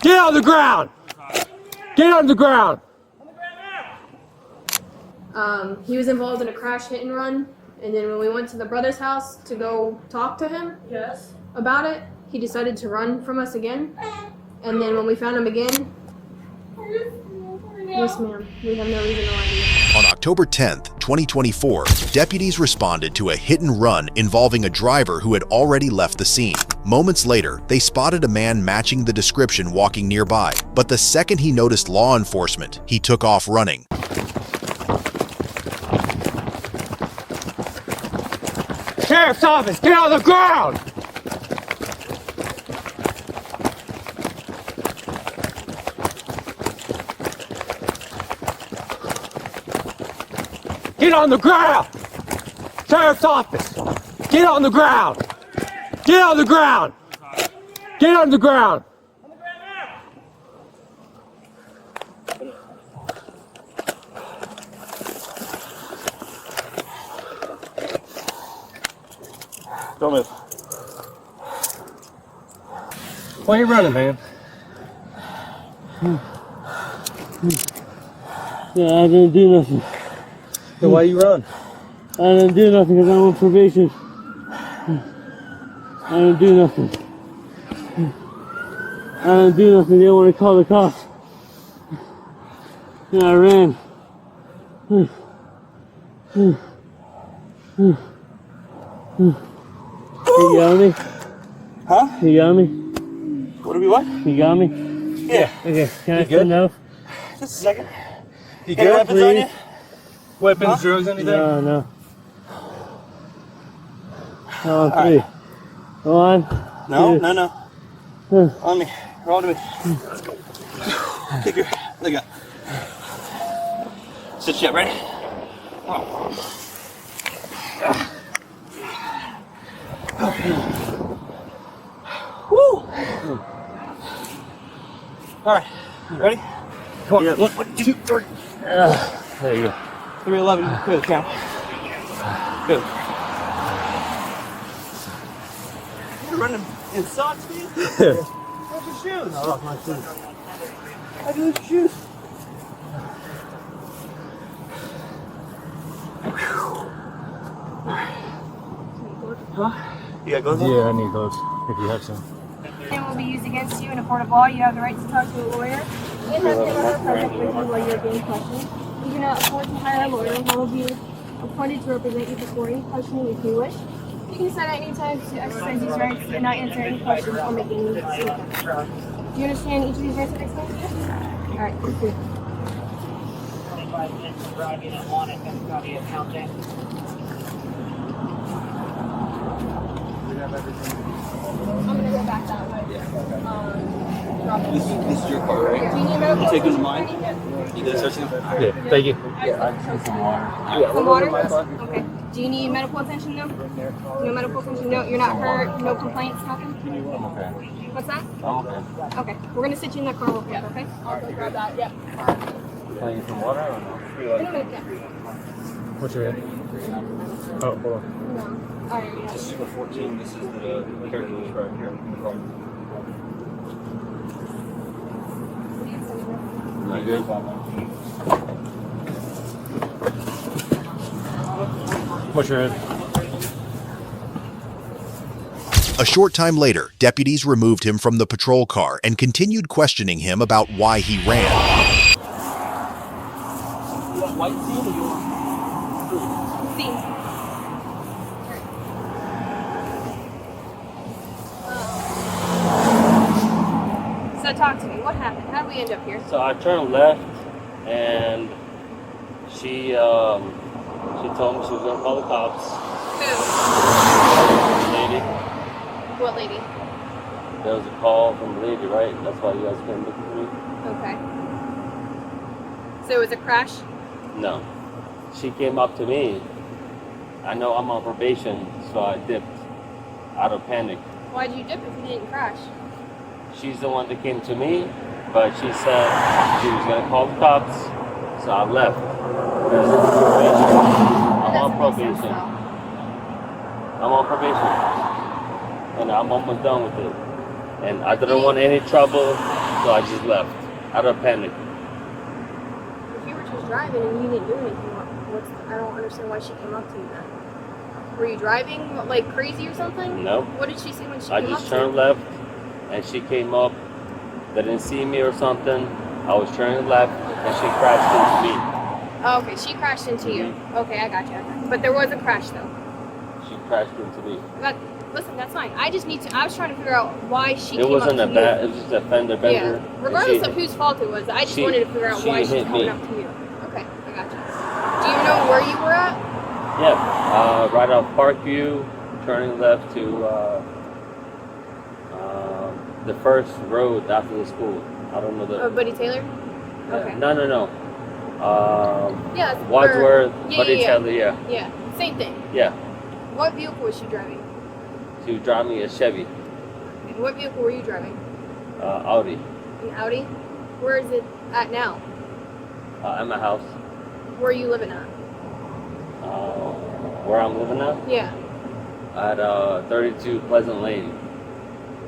Get on the ground! Get on the ground! He was involved in a crash hit and run, and then when we went to the brother's house to go talk to him about it, he decided to run from us again. And then when we found him again, yes ma'am, we have no reason to lie to you. On October 10th, 2024, deputies responded to a hit and run involving a driver who had already left the scene. Moments later, they spotted a man matching the description walking nearby, but the second he noticed law enforcement, he took off running. Sheriff's office, get on the ground! Get on the ground! Sheriff's office! Get on the ground! Get on the ground! Get on the ground! Don't move. Why are you running, man? Yeah, I didn't do nothing. Then why you run? I didn't do nothing because I'm on probation. I didn't do nothing. I didn't do nothing. They didn't want to call the cops. And I ran. You got me? Huh? You got me? What do we what? You got me? Yeah. Okay, can I You good? sit now? Just a second. You Any weapons on you? Weapons, drugs, anything? No, no. On three. One. No, two. no, no. Huh. On me. Roll to me. Let's go. Keep your leg up. Sit you up, ready? Oh. Okay. Woo! All right. Ready? Come on. Yeah. 1, 2, 3. There you go. 311. Good count. Good. You're running in socks, dude? Where's your shoes? I lost my shoes. How'd you lose your shoes? Huh? You got gloves on? Yeah, I need those, if you have some. It will be used against you in a court of law. You have the right to talk to a lawyer. You have him or her present with you while you're being questioned. You do not afford to hire a lawyer who will be appointed to represent you before any questioning if you wish. You can decide at any time to exercise these rights and not answer any questions or make any statements. Do you understand each of these rights I've explained to you? Alright, thank you. 25 minutes of driving at 1 and then got the account in. I'm gonna go back that way. This is your car, right? Do you need medical You take them to attention? mine? You did search them? Yeah, thank you. Some water? Okay. Do you need medical attention though? No medical attention? No, you're not hurt? No complaints? Nothing? I'm okay. What's that? I'm okay. Okay. We're gonna sit you in that car real quick, okay? I'll go grab that. Yep. Playing some water or no? What's your head? Oh, hold on. No. Alright, yeah. This is for 14. This is the character described here. Not good. What's your head? A short time later, deputies removed him from the patrol car and continued questioning him about why he ran. You want white scene or you want See. So talk to me. What happened? How did we end up here? So I turned left, and she told me she was gonna call the cops. Who? Lady, What lady? there was a call from the lady, right? That's why you guys came looking for me. Okay. So it was a crash? No, she came up to me. I know I'm on probation, so I dipped out of panic. Why'd you dip if you didn't crash? She's the one that came to me, but she said she was gonna call the cops, so I left. I'm on probation. I'm on probation, and I'm almost done with it. And I didn't want any trouble. So I just left out of panic. If you were just driving and you didn't do anything, I don't understand why she came up to you then. Were you driving like crazy or something? No. What did she say when she I came up just to you? turned left, and she came up. They didn't see me or something. I was turning left, and she crashed into me. Oh, okay, she crashed into you. Okay, I got you. But there was a crash though. She crashed into me. Listen, that's fine. I just need to. I was trying to figure out why she It came wasn't up a to bad. It was just a fender bender. you. Yeah. Regardless of whose fault it was, I just wanted to figure out why she's hit coming me. up to you. Okay, I got you. Do you know where you were at? Yeah, right off Parkview, turning left to the first road after the school. I don't know the. Buddy Taylor. Okay. No. Yeah. Wadsworth, Buddy yeah. Taylor, yeah. Yeah. Same thing. Yeah. What vehicle was she driving? She was driving a Chevy, And what vehicle were you driving? Audi, An Audi. Where is it at now? at my house. Where are you living at? Where I'm living now, Yeah. at 32 Pleasant Lane.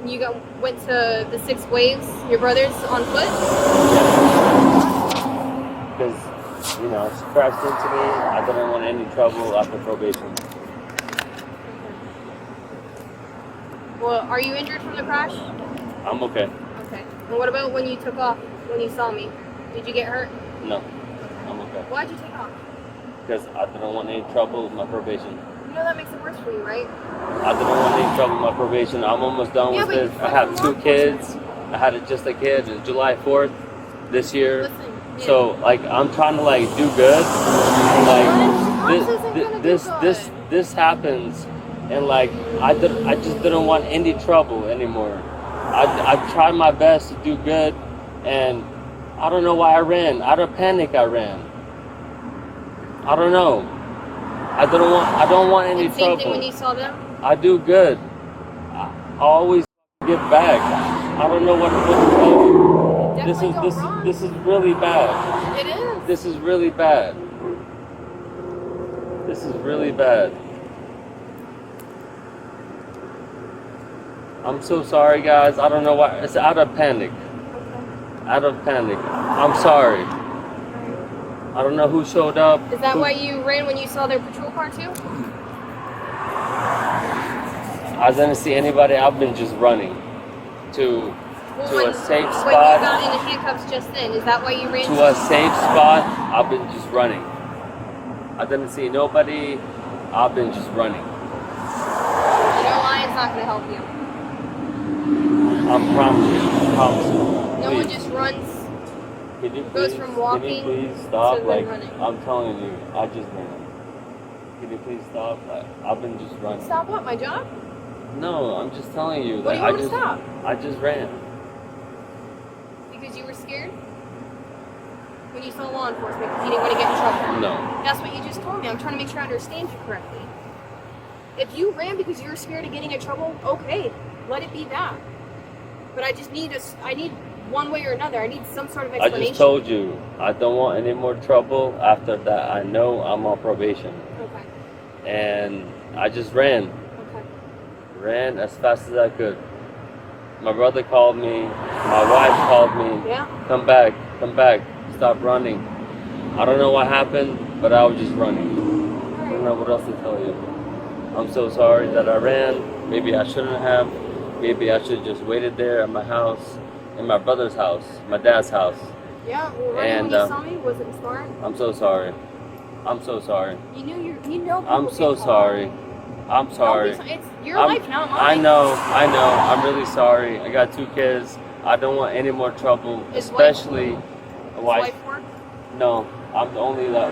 You went to the Six Waves, your brothers, on foot? Because, she crashed into me. I didn't want any trouble after probation. Well, are you injured from the crash? I'm okay. Okay. And what about when you took off, when you saw me? Did you get hurt? No, I'm okay. Why'd you take off? Because I didn't want any trouble with my probation. You know that makes it worse for you, right? I didn't want any trouble with my probation. I'm almost done with but this. I have 2 kids. I had just a kid July 4th this year. Listen. Yeah. So I'm trying to do good. This happens, and I just didn't want any trouble anymore. I tried my best to do good, and I don't know why I ran. Out of panic, I ran. I don't know. I don't want any And same trouble. thing when you saw them? I do good. I always give back. I don't know what to tell you. This is really bad. It is. This is really bad. This is really bad. I'm so sorry, guys. I don't know why. It's out of panic. Out of panic. I'm sorry. I don't know who showed up. Is that why you ran when you saw their patrol car too? I didn't see anybody. I've been just running to a safe spot. When you got in the handcuffs just then, is that why you ran? To a safe spot. I've been just running. I didn't see nobody. I've been just running. Lying's not going to help you. I promise you. No one just runs. Goes from walking can you please stop? to then running. I'm telling you, I just ran. Can you please stop? I've been just running. Stop what? My job? No, I'm just telling you. What do you want to stop? I just ran. Because you were scared? When you saw law enforcement because you didn't want to get in trouble? No. That's what you just told me. I'm trying to make sure I understand you correctly. If you ran because you were scared of getting in trouble, okay, let it be that. But I just need I need one way or another. I need some sort of explanation. I just told you, I don't want any more trouble after that. I know I'm on probation. Okay. And I just ran. Okay. Ran as fast as I could. My brother called me. My wife called me. Yeah? Come back. Stop running. I don't know what happened, but I was just running. I don't know what else to tell you. I'm so sorry that I ran. Maybe I shouldn't have. Maybe I should just waited there at my house, in my brother's house, my dad's house. Yeah, well, right when you saw me, was it smart? I'm so sorry. I'm so sorry. You know I'm so sorry. I'm sorry. It's your life, not mine. I know. I'm really sorry. I got 2 kids. I don't want any more trouble, especially a wife. Work? No, I'm the only one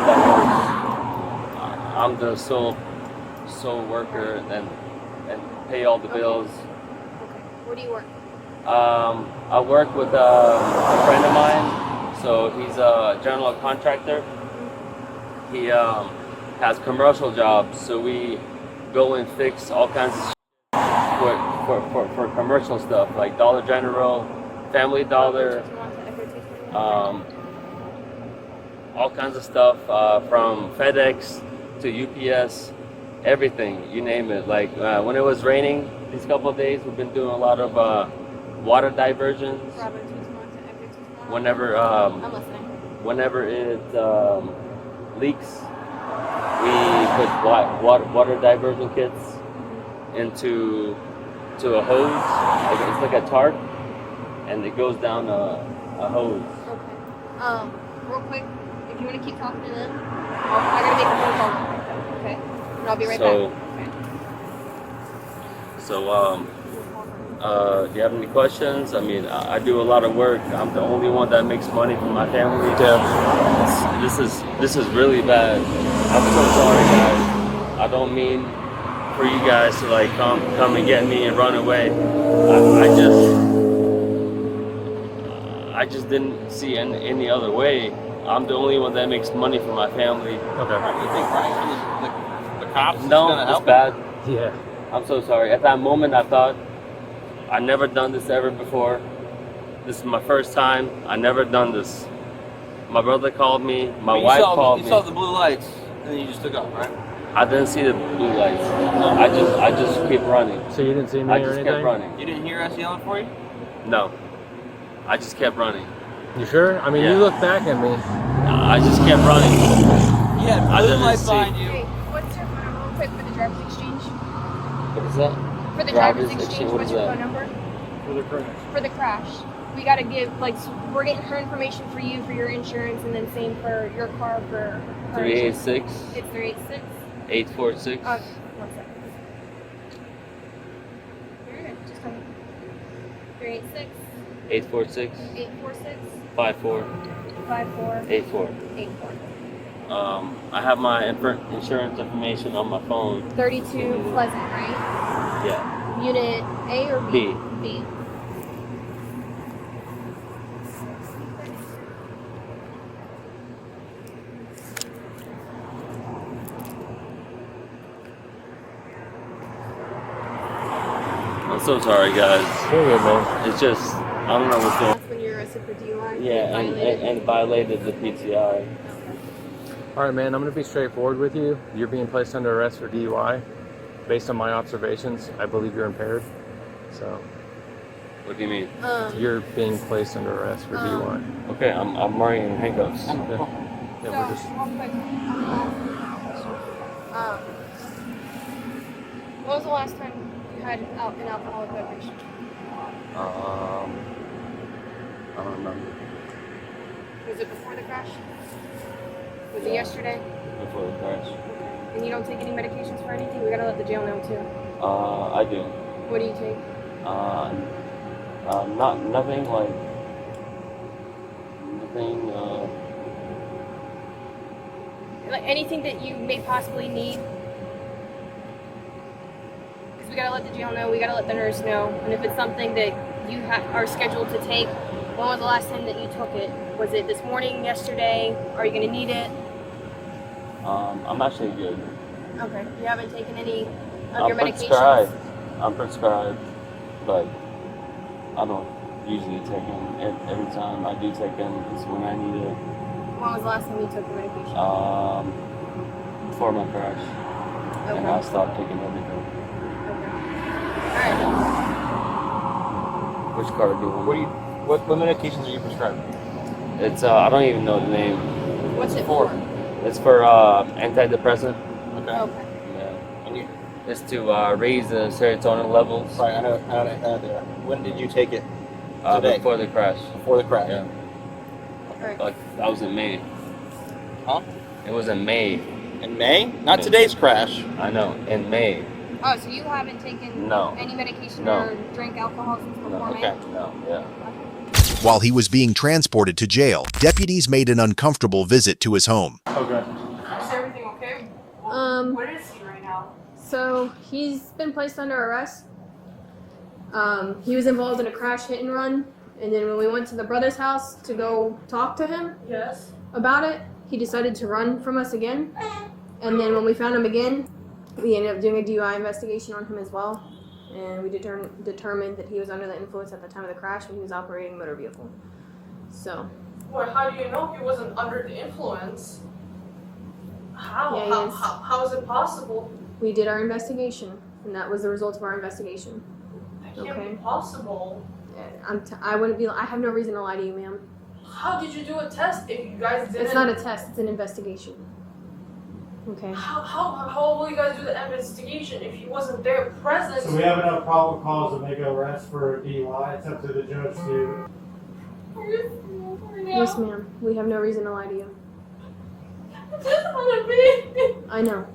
that works. I'm the sole worker and pay all the bills. Okay. Where do you work? I work with a friend of mine. So he's a general contractor. He has commercial jobs. So we go and fix all kinds of for commercial stuff like Dollar General, Family Dollar, all kinds of stuff from FedEx to UPS, everything, you name it. Like when it was raining these couple of days, we've been doing a lot of water diversions. Bravo 221 to Echo 221. Whenever I'm listening. whenever it leaks, we put water diversion kits into a hose. It's like a tarp, and it goes down a hose. Okay. Real quick, if you want to keep talking to them, I gotta make a phone call. Okay. And I'll be right back. Do you have any questions? I mean, I do a lot of work. I'm the only one that makes money for my family. Yeah. This is really bad. I'm so sorry, guys. I don't mean for you guys to like come and get me and run away. I just didn't see any other way. I'm the only one that makes money for my family. Okay. You think running from the cops is No, gonna it's help? bad. Yeah. I'm so sorry. At that moment, I thought, I never done this ever before. This is my first time. I never done this. My brother called me. My wife called me. You saw the blue lights, and then you just took off, right? I didn't see the blue lights. I just kept running. So you didn't see me I or just anything? kept running. You didn't hear us yelling for you? No, I just kept running. You sure? I mean, Yeah. you look back at me. I just kept running. Yeah, I blue didn't lights see. behind you. Hey, what's your phone number real quick for the driver's exchange? What is that? For the driver's exchange, What what's is your that? phone number? For the crash. For the crash. We gotta give, like, we're getting her information for you for your insurance, and then same for your car for her insurance. 386 It's 386. 846 1 second. You're good. Just tell me. 386 846 846 54 54 84. 84. I have my insurance information on my phone. 32 Pleasant, right? Yeah. Unit A or B? B. B. I'm so sorry, guys. You're good, man. It's just, I don't know what's going on. That's when you're arrested for DUI? Yeah, and violated the PTI. All right, man, I'm going to be straightforward with you. You're being placed under arrest for DUI. Based on my observations, I believe you're impaired. So What do you mean? you're being placed under arrest for DUI. Okay, I'm wearing handcuffs. Yeah, So, we're just... real quick, when was the last time you had an alcoholic beverage? I don't remember. Was it before the crash? Was it yesterday? Before the crash. And you don't take any medications for anything? We gotta let the jail know too. I do. What do you take? Nothing like nothing. Like anything that you may possibly need? Because we gotta let the jail know, we gotta let the nurse know. And if it's something that you are scheduled to take, when was the last time that you took it? Was it this morning, yesterday? Are you gonna need it? I'm actually good. Okay. You haven't taken any of your medications? Prescribed. I'm prescribed, but I don't usually take them. Every time I do take them, it's when I need it. When was the last time you took the medication? Before my crash, and I stopped taking everything. Okay. Which card do you want? What medications are you prescribed? It's I don't even know the name. What's it for? It's for antidepressant. Okay. Okay. Yeah. And you, It's to raise the serotonin levels. sorry, I know. When did you take it? Today. Before the crash. Before the crash. Yeah. Alright. Like that was in May. Huh? It was in May. In May? Not May. today's crash. I know. In May. Oh, so you haven't taken No. any medication No. or drank alcohol since before No. May? No. Yeah. While he was being transported to jail, deputies made an uncomfortable visit to his home. Okay. Is everything okay? What is he right now? So he's been placed under arrest. He was involved in a crash hit and run, and then when we went to the brother's house to go talk to him Yes. about it, he decided to run from us again. And then when we found him again, we ended up doing a DUI investigation on him as well. And we determined that he was under the influence at the time of the crash when he was operating a motor vehicle. So. Well, how do you know he wasn't under the influence? How? Yeah, he is. How is it possible? We did our investigation, and that was the result of our investigation. That can't Okay. be possible. I wouldn't be. I have no reason to lie to you, ma'am. How did you do a test if you guys didn't? It's not a test. It's an investigation. Okay. How will you guys do the investigation if he wasn't there present? So we have enough probable cause to make an arrest for DUI. It's up to the judge to. Yes, ma'am. We have no reason to lie to you. I know.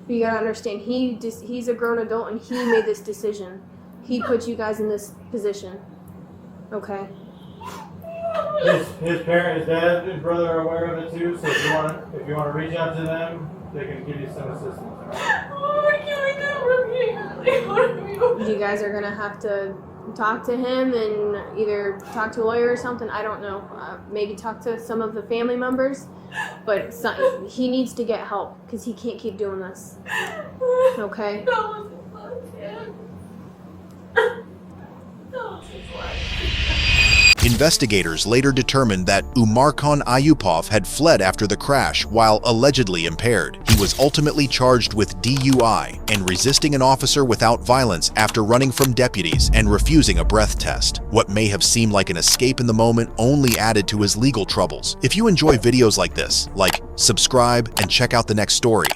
But you gotta understand, he's a grown adult and he made this decision. He put you guys in this position. Okay? His parent, his dad, and brother are aware of it too. So if you want to reach out to them, they can give you some assistance. You guys are gonna have to talk to him and either talk to a lawyer or something. I don't know. Maybe talk to some of the family members. But he needs to get help because he can't keep doing this. Okay? Investigators later determined that Umarkan Ayupov had fled after the crash while allegedly impaired. He was ultimately charged with DUI and resisting an officer without violence after running from deputies and refusing a breath test. What may have seemed like an escape in the moment only added to his legal troubles. If you enjoy videos like this, subscribe, and check out the next story.